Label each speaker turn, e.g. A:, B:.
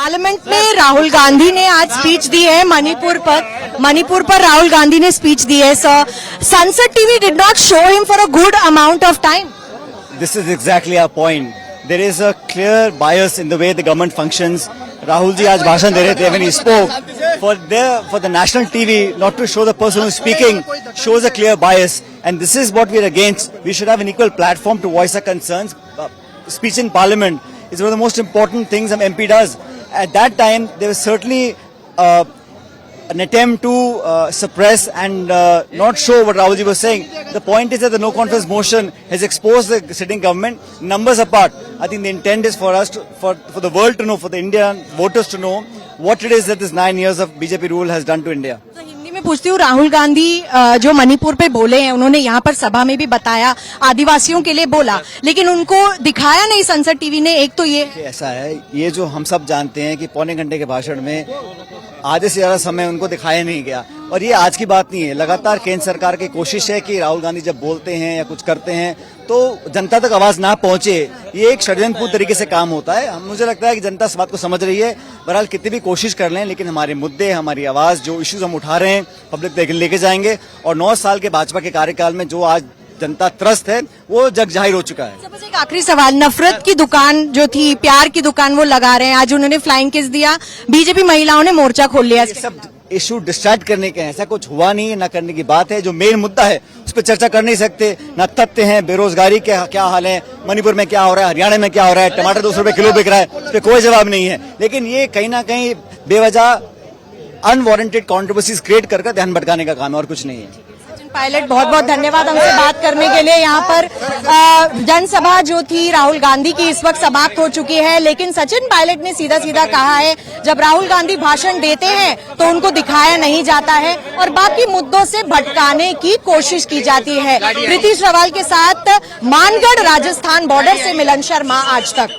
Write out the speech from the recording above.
A: Parliament में राहुल गांधी ने आज स्पीच दी है मणिपुर पर राहुल गांधी ने स्पीच दी है। संसद TV did not show him for a good amount of time.
B: This is exactly our point. There is a clear bias in the way the government functions. Rahul ji आज भाषण दे रहे थे when he spoke. For the national TV not to show the person who is speaking shows a clear bias. And this is what we are against. We should have an equal platform to voice our concerns. Speech in Parliament is one of the most important things an MP does. At that time, there was certainly an attempt to suppress and not show what Rahul ji was saying. The point is that the no confidence motion has exposed the sitting government. Numbers apart, I think the intent is for us to, for the world to know, for the Indian voters to know what it is that this 9 years of BJP rule has done to India.
A: Hindi में पूछती हूँ, राहुल गांधी जो मणिपुर पे बोले हैं, उन्होंने यहाँ पर सभा में भी बताया, आदिवासियों के लिए बोला, लेकिन उनको दिखाया नहीं संसद टीवी ने। एक तो ये
B: ऐसा है, ये जो हम सब जानते हैं कि पौने घंटे के भाषण में आधे से ज्यादा समय उनको दिखाया नहीं गया। और ये आज की बात नहीं है, लगातार केंद्र सरकार की कोशिश है कि राहुल गांधी जब बोलते हैं या कुछ करते हैं तो जनता तक आवाज ना पहुंचे। ये एक षड्यंत्रपूर्ण तरीके से काम होता है। मुझे लगता है कि जनता इस बात को समझ रही है। बहरहाल कितनी भी कोशिश कर लें, लेकिन हमारे मुद्दे, हमारी आवाज, जो इश्यूज हम उठा रहे हैं, पब्लिक तक लेके जाएंगे। और 9 साल के भाजपा के कार्यकाल में जो आज जनता त्रस्त है, वो जग जाहिर हो चुका है।
A: सबसे एक आखिरी सवाल, नफरत की दुकान जो थी, प्यार की दुकान, वो लगा रहे हैं। आज उन्होंने फ्लाइंग किस दिया, बीजेपी महिलाओं ने मोर्चा खोल लिया।
B: सब इशू डिस्ट्रैक्ट करने के हैं, ऐसा कुछ हुआ नहीं है, न करने की बात है। जो मेन मुद्दा है उस पर चर्चा कर नहीं सकते। न तथ्य हैं, बेरोजगारी के क्या हाल है, मणिपुर में क्या हो रहा है, हरियाणा में क्या हो रहा है, टमाटर 200 रुपए किलो बिक रहा है, उस पर कोई जवाब नहीं है। लेकिन ये कहीं ना कहीं बेवजह अनवारंटेड कॉन्ट्रोवर्सीज क्रिएट कर ध्यान भटकाने का काम है, और कुछ नहीं है।
A: पायलट, बहुत बहुत धन्यवाद हमसे बात करने के लिए। यहाँ पर जनसभा जो थी राहुल गांधी की इस वक्त समाप्त हो चुकी है, लेकिन सचिन पायलट ने सीधा सीधा कहा है, जब राहुल गांधी भाषण देते हैं तो उनको दिखाया नहीं जाता है और बाकी मुद्दों से भटकाने की कोशिश की जाती है। प्रीति श्रवाल के साथ मानगढ़ राजस्थान बॉर्डर से मिलन शर्मा, आज तक।